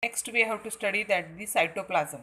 Next we have to study that the cytoplasm.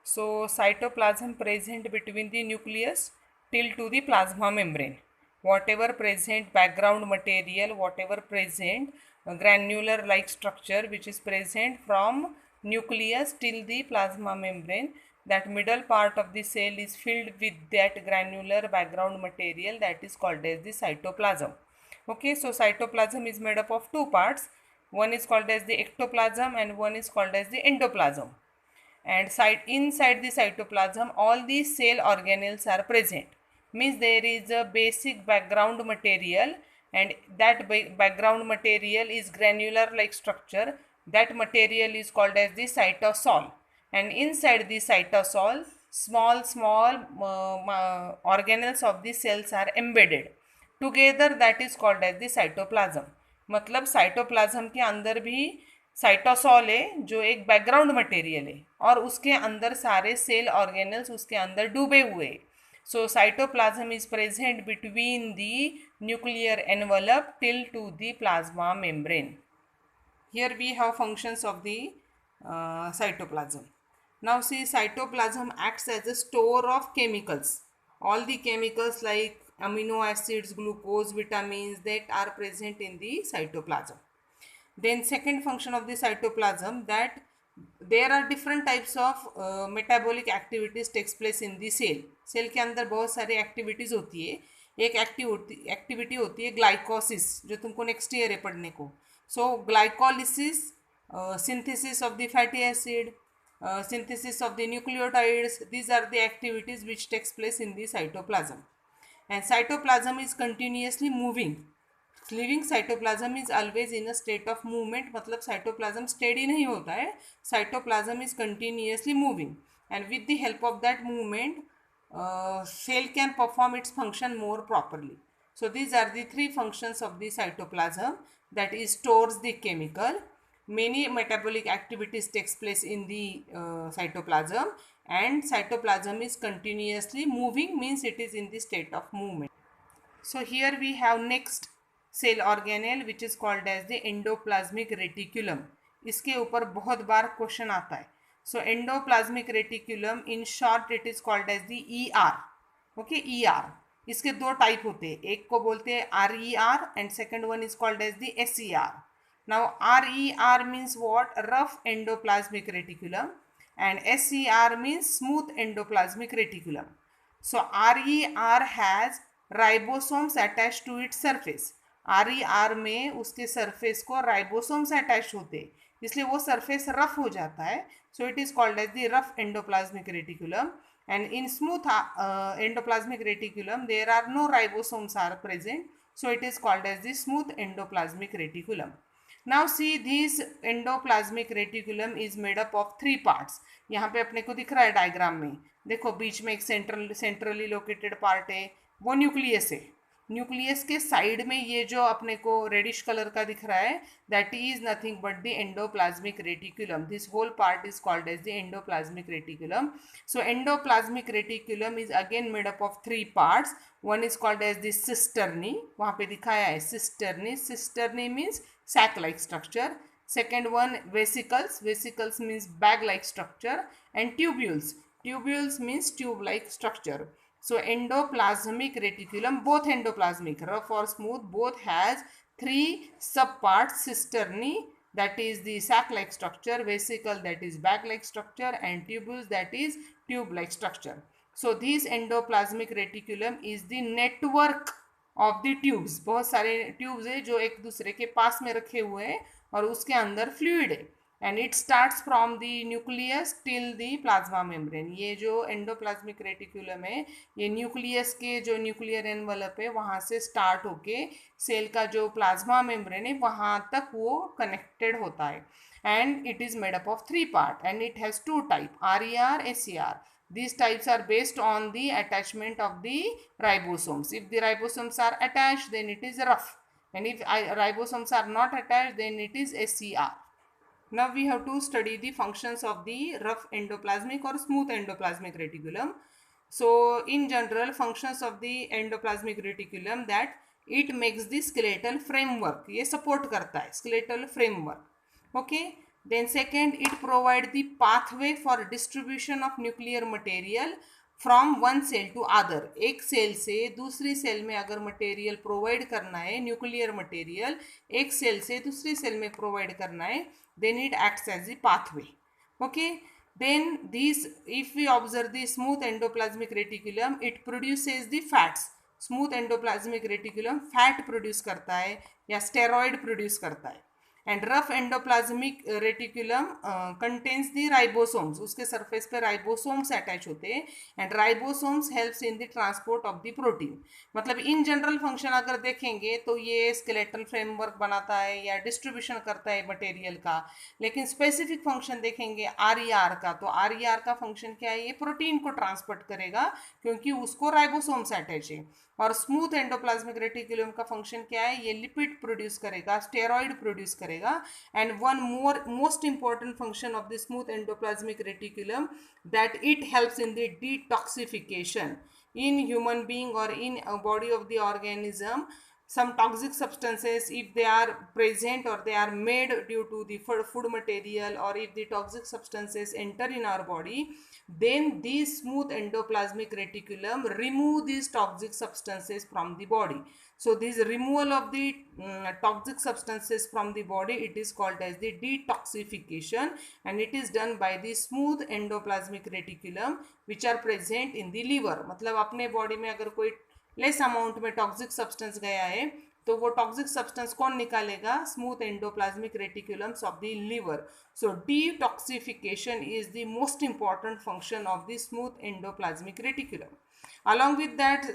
So cytoplasm present between the nucleus till to the plasma membrane. Whatever present background material, whatever present granular like structure which is present from nucleus till the plasma membrane, that middle part of the cell is filled with that granular background material, that is called as the cytoplasm. Okay, so cytoplasm is made up of two parts. One is called as the ectoplasm and one is called as the endoplasm. And inside the cytoplasm all the cell organelles are present, means there is a basic background material, and that background material is granular like structure. That material is called as the cytosol, and inside the cytosol small organelles of the cells are embedded together, that is called as the cytoplasm. मतलब cytoplasm के अंदर भी cytosol है जो एक background material है, और उसके अंदर सारे सेल ऑर्गेनल्स उसके अंदर डूबे हुए. So cytoplasm is present between the nuclear envelope till to the plasma membrane. Here we have functions of the cytoplasm. Now see, cytoplasm acts as a store of chemicals. All the chemicals like amino acids, glucose, vitamins, that are present in the cytoplasm. Then second function of the cytoplasm, that there are different types of metabolic activities takes place in the cell. Cell के अंदर बहुत सारी activities होती है. एक activity होती है ग्लाइकोसिस, जो तुमको नेक्स्ट ईयर है पढ़ने को. सो glycolysis, synthesis of the fatty acid, synthesis of the nucleotides, these are the activities which takes place in the cytoplasm. And cytoplasm is continuously moving. Living cytoplasm is always in a state of movement, मतलब cytoplasm steady नहीं होता है. Cytoplasm is continuously moving, and with the help of that movement cell can perform its function more properly. So these are the three functions of the cytoplasm, that is stores the chemical. Many metabolic activities takes place in the cytoplasm, and cytoplasm is continuously moving, means it is in the state of movement. So here we have next cell organelle which is called as the endoplasmic reticulum. इसके ऊपर बहुत बार question आता है. So endoplasmic reticulum, in short it is called as the ER. Okay, ER. इसके दो type होते हैं, एक को बोलते हैं RER and second one is called as the SER. Now RER means what? Rough endoplasmic reticulum, and SER means smooth endoplasmic reticulum. So RER has ribosomes attach to its surface. RER में उसके surface को ribosomes attach होते हैं, इसलिए वो surface rough हो जाता है. So it is called as the rough endoplasmic reticulum. And in smooth endoplasmic reticulum there are no ribosomes are present, so it is called as the smooth endoplasmic reticulum. Now see, this endoplasmic reticulum is made up of three parts. यहाँ पे अपने को दिख रहा है diagram में, देखो बीच में एक सेंट्रली लोकेटेड पार्ट है, वो न्यूक्लियस है. न्यूक्लियस के साइड में ये जो अपने को रेडिश कलर का दिख रहा है, that is nothing but the endoplasmic reticulum. This whole part is called as the endoplasmic reticulum. So endoplasmic reticulum is again made up of three parts. One is called as the cisternae, वहाँ पे दिखाया है cisternae. Cisternae means sac like structure. Second one, vesicles. Vesicles means bag like structure. And tubules. Tubules means tube like structure. So endoplasmic reticulum, both endoplasmic, rough or smooth, both has three subparts. Cisternae, that is the sac like structure, vesicle, that is bag like structure, and tubules, that is tube like structure. So this endoplasmic reticulum is the network of the tubes. बहुत सारे tubes है जो एक दूसरे के पास में रखे हुए हैं और उसके अंदर फ्लूइड है. And it starts from the nucleus till the plasma membrane. ये जो एंडोप्लाज्मिक रेटिकुलम है, ये न्यूक्लियस के जो न्यूक्लियर एनवलप है वहाँ से स्टार्ट होके सेल का जो प्लाज्मा मेम्ब्रेन है वहाँ तक वो कनेक्टेड होता है. And it is made up of three part, and it has two type, RER, SER. These types are based on the attachment of the ribosomes. If the ribosomes are attached, then it is rough, and if ribosomes are not attached, then it is SER. Now we have to study the functions of the rough endoplasmic or smooth endoplasmic reticulum. So in general, functions of the endoplasmic reticulum, that it makes the skeletal framework. ये support करता है skeletal framework. Okay. Then second, it provide the pathway for distribution of nuclear material from one cell to other. एक cell से दूसरी cell में अगर material provide करना है, न्यूक्लियर मटेरियल एक सेल से दूसरी सेल में प्रोवाइड करना है, then it acts as the pathway. Okay, then these, if we observe the smooth endoplasmic reticulum, it produces the fats. Smooth endoplasmic reticulum fat produce करता है या स्टेरॉइड प्रोड्यूस करता है. And rough endoplasmic reticulum contains the ribosomes. उसके surface पे ribosomes attach होते हैं and ribosomes helps in the transport of the protein. मतलब इन जनरल फंक्शन अगर देखेंगे तो ये स्केलेटल फ्रेमवर्क बनाता है या डिस्ट्रीब्यूशन करता है मटेरियल का. लेकिन स्पेसिफिक फंक्शन देखेंगे आरईआर का, तो आरईआर का फंक्शन क्या है, ये प्रोटीन को ट्रांसपोर्ट करेगा क्योंकि उसको राइबोसोम्स अटैच है. और स्मूथ एंडोप्लाज्मिक रेटिकुलम का फंक्शन क्या है, ये लिपिड प्रोड्यूस करेगा, स्टेरॉइड प्रोड्यूस करेगा. And one most important function of the smooth endoplasmic reticulum, that it helps in the detoxification in human being or in a body of the organism. Some toxic substances, if they are present or they are made due to the food material, or if the toxic substances enter in our body, then these smooth endoplasmic reticulum remove these toxic substances from the body. So this removal of the toxic substances from the body, it is called as the detoxification, and it is done by the smooth endoplasmic reticulum which are present in the liver. मतलब अपने body में अगर कोई less amount में toxic substance गया है तो वो टॉक्सिक सब्सटेंस कौन निकालेगा, smooth endoplasmic reticulums of the liver. So detoxification is the most important function of the smooth endoplasmic reticulum. Along with that,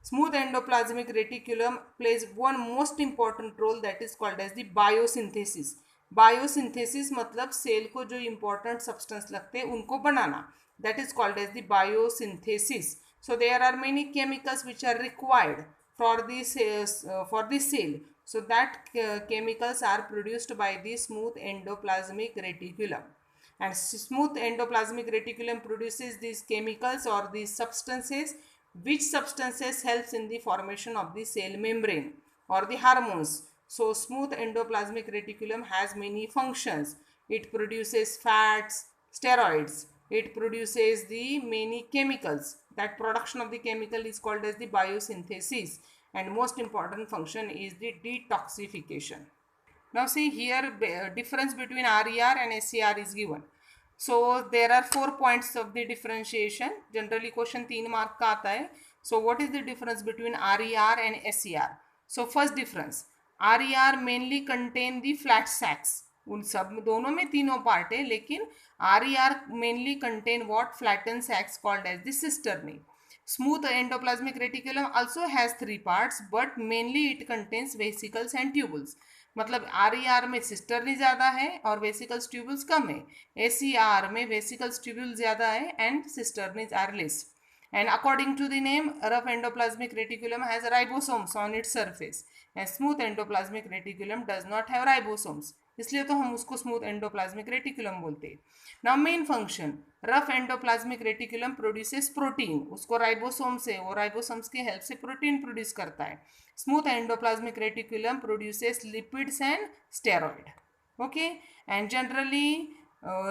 smooth endoplasmic reticulum plays one most important role, that is called as the biosynthesis. Biosynthesis मतलब cell को जो important substance लगते हैं उनको बनाना, that is called as the biosynthesis. So there are many chemicals which are required for the cell. So that chemicals are produced by the smooth endoplasmic reticulum. And smooth endoplasmic reticulum produces these chemicals or these substances, which substances helps in the formation of the cell membrane or the hormones. So smooth endoplasmic reticulum has many functions. It produces fats, steroids. It produces the many chemicals. That production of the chemical is called as the biosynthesis, and most important function is the detoxification. Now see here, difference between RER and SCR is given. So there are 4 points of the differentiation. Generally question 3 mark का आता है. So what is the difference between RER and SCR? So first difference, RER mainly contain the flat sacs. उन सब दोनों में तीनों part है, लेकिन RER mainly contain what, flattened sacs called as the cisternae. Smooth endoplasmic reticulum also has 3 parts, but mainly it contains vesicles and tubules. मतलब RER में cisternae ज़्यादा है और वेसिकल्स ट्यूबल्स कम है. SCR में वेसिकल्स ट्यूबल्स ज़्यादा है and cisternae are less. And according to the name, rough endoplasmic reticulum has ribosomes on its surface, and smooth endoplasmic reticulum does not have ribosomes. इसलिए तो हम उसको स्मूथ एंडोप्लाज्मिक रेटिकुलम बोलते हैं. Now main function, rough endoplasmic reticulum produces protein. उसको ribosomes है, वो ribosomes की हेल्प से प्रोटीन प्रोड्यूस करता है. Smooth endoplasmic reticulum produces lipids and steroid. Okay, and generally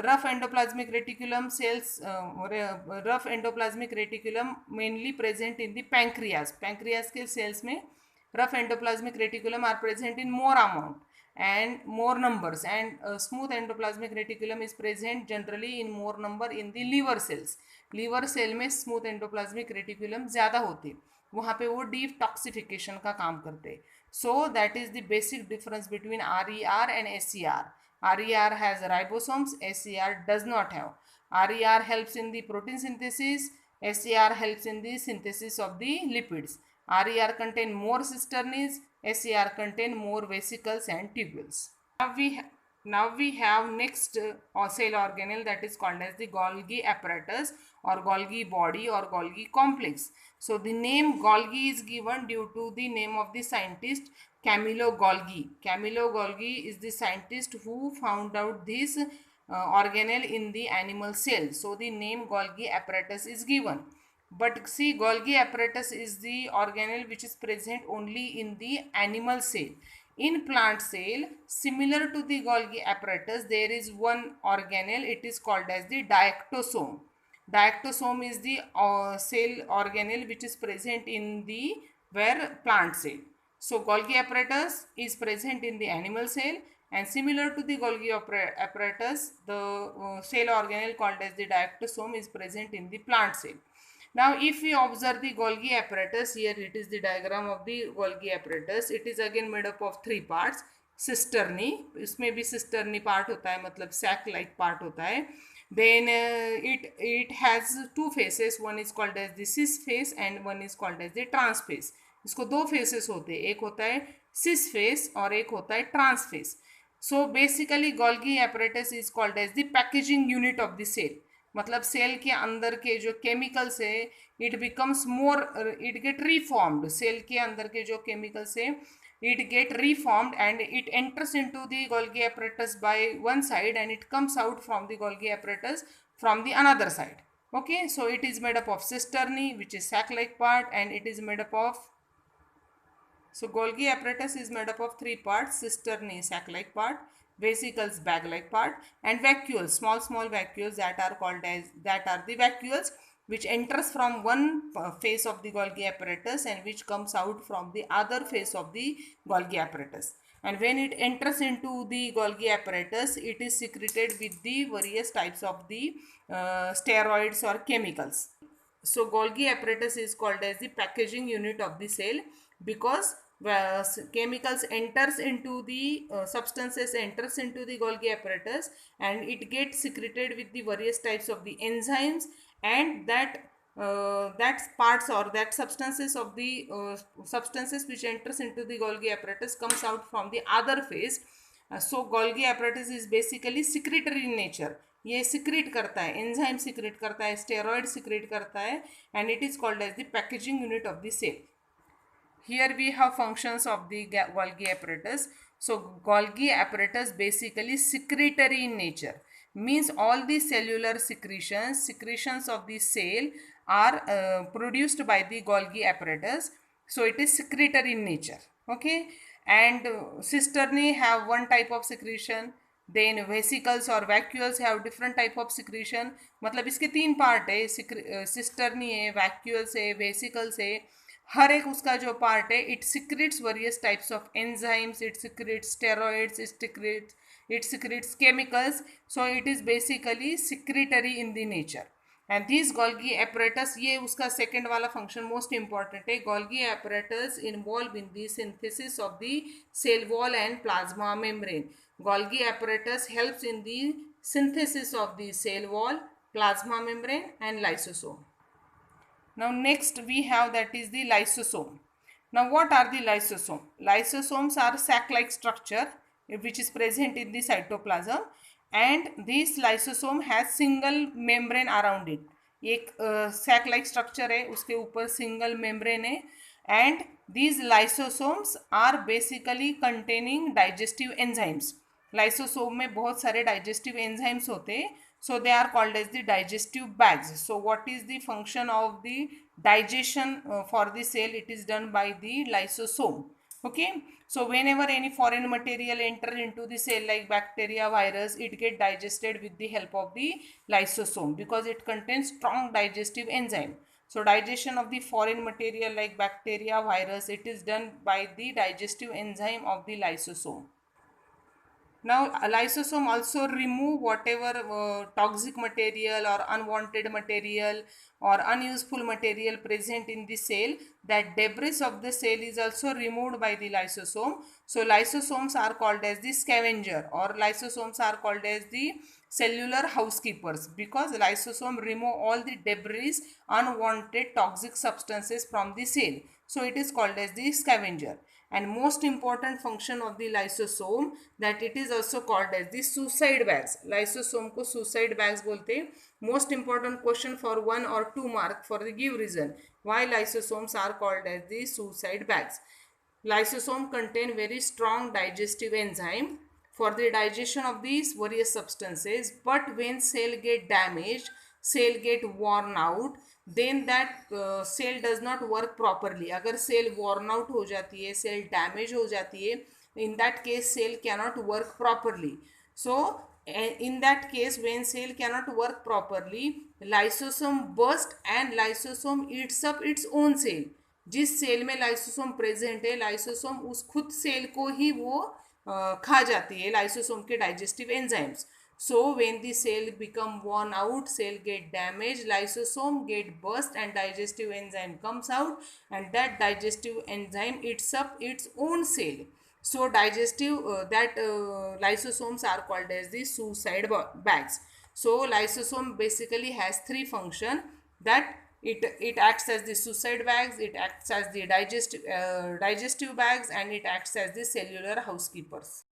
rough endoplasmic reticulum cells, rough endoplasmic reticulum mainly present in the pancreas. Pancreas के cells में rough endoplasmic reticulum are present in more amount and more numbers, and smooth endoplasmic reticulum is present generally in more number in the liver cells. liver cell में smooth endoplasmic reticulum ज़्यादा होते, वहाँ पे वो detoxification का काम करते. So that is the basic difference between RER and SCR. RER has ribosomes, SCR does not have. RER helps in the protein synthesis, SCR helps in the synthesis of the lipids. RER contain more cisternes, SCR contain more vesicles and tubules. Now we have next cell organelle, that is called as the Golgi apparatus or Golgi body or Golgi complex. So the name Golgi is given due to the name of the scientist Camillo Golgi. Camillo Golgi is the scientist who found out this organelle in the animal cell. So the name Golgi apparatus is given. But see, Golgi apparatus is the organelle which is present only in the animal cell. In plant cell, similar to the Golgi apparatus, there is one organelle. It is called as the diectosome. Diectosome is the cell organelle which is present in the where plant cell. So Golgi apparatus is present in the animal cell, and similar to the Golgi apparatus, the cell organelle called as the diectosome is present in the plant cell. Now if we observe the Golgi apparatus, here it is the diagram of the Golgi apparatus. It is again made up of three parts. Cisternae, इसमें भी cisternae part होता है, मतलब sac like part होता है. Then it has two faces. One is called as the cis face and one is called as the trans face. इसको दो faces होते हैं, एक होता है सिस फेस और एक होता है trans face. So basically Golgi apparatus is called as the packaging unit of the cell. मतलब सेल के अंदर के जो केमिकल्स है, it becomes more, it get reformed. Cell के अंदर के जो केमिकल्स है, it get reformed and it enters into the Golgi apparatus by one side and it comes out from the Golgi apparatus from the another side. Okay, so it is made up of cisternae, which is sac-like part, and it is made up of, so Golgi apparatus is made up of three parts: cisternae, sac-like part, vesicles, bag-like part, and vacuoles, small vacuoles that are called as, that are the vacuoles which enters from one face of the Golgi apparatus and which comes out from the other face of the Golgi apparatus. And when it enters into the Golgi apparatus, it is secreted with the various types of the steroids or chemicals. So Golgi apparatus is called as the packaging unit of the cell because chemicals enters into the substances enters into the Golgi apparatus and it gets secreted with the various types of the enzymes, and that parts or that substances of the substances which enters into the Golgi apparatus comes out from the other phase. So Golgi apparatus is basically secretory in nature. ये secrete करता है, enzyme secrete करता है, steroid secrete करता है, and it is called as the packaging unit of the cell. Here we have functions of the Golgi apparatus. So Golgi apparatus basically secretory in nature, means all the cellular secretions of the cell are produced by the Golgi apparatus. So it is secretory in nature. Okay, and cisternae have one type of secretion. Then vesicles or vacuoles have different type of secretion. मतलब इसके तीन part है, cisternae है, vacuoles है, vesicles है. हर एक उसका जो पार्ट है, it secretes various types of enzymes, it secretes steroids, it secretes chemicals. So it is basically secretory in the nature. And these Golgi apparatus, ये उसका second वाला function most important है. Golgi apparatus involved in the synthesis of the cell wall and plasma membrane. Golgi apparatus helps in the synthesis of the cell wall, plasma membrane and lysosome. Now next we have, that is the lysosome. Now what are the lysosome? Lysosomes are sac-like structure which is present in the cytoplasm, and this lysosome has single membrane around it. एक sac-like structure है, उसके ऊपर single membrane है, and these lysosomes are basically containing digestive enzymes. Lysosome में बहुत सारे digestive enzymes होते हैं, so they are called as the digestive bags. So what is the function of the digestion for the cell? It is done by the lysosome. Okay, so whenever any foreign material enter into the cell like bacteria, virus, it get digested with the help of the lysosome because it contains strong digestive enzyme. So digestion of the foreign material like bacteria, virus, it is done by the digestive enzyme of the lysosome. Now a lysosome also remove whatever toxic material or unwanted material or unuseful material present in the cell. That debris of the cell is also removed by the lysosome. So lysosomes are called as the scavenger, or lysosomes are called as the cellular housekeepers, because lysosome remove all the debris, unwanted toxic substances from the cell. So it is called as the scavenger. And most important function of the lysosome, that it is also called as the suicide bags. Lysosome को suicide bags बोलते हैं. Most important question for 1 or 2 mark for the give reason why lysosomes are called as the suicide bags. Lysosome contain very strong digestive enzyme for the digestion of these various substances, but when cell get damaged, cell get worn out, then that cell does not work properly. अगर cell worn out हो जाती है, cell damage हो जाती है, In that case, cell cannot work properly. So in that case, when cell cannot work properly, lysosome burst and lysosome eats up its own cell. जिस cell में lysosome present है, lysosome उस खुद cell को ही वो खा जाती है, लाइसोसोम के digestive enzymes. So when the cell become worn out, cell get damaged, lysosome get burst and digestive enzyme comes out, and that digestive enzyme eats up its own cell. So lysosomes are called as the suicide bags. So lysosome basically has three function, that it acts as the suicide bags, it acts as the digestive bags, and it acts as the cellular housekeepers.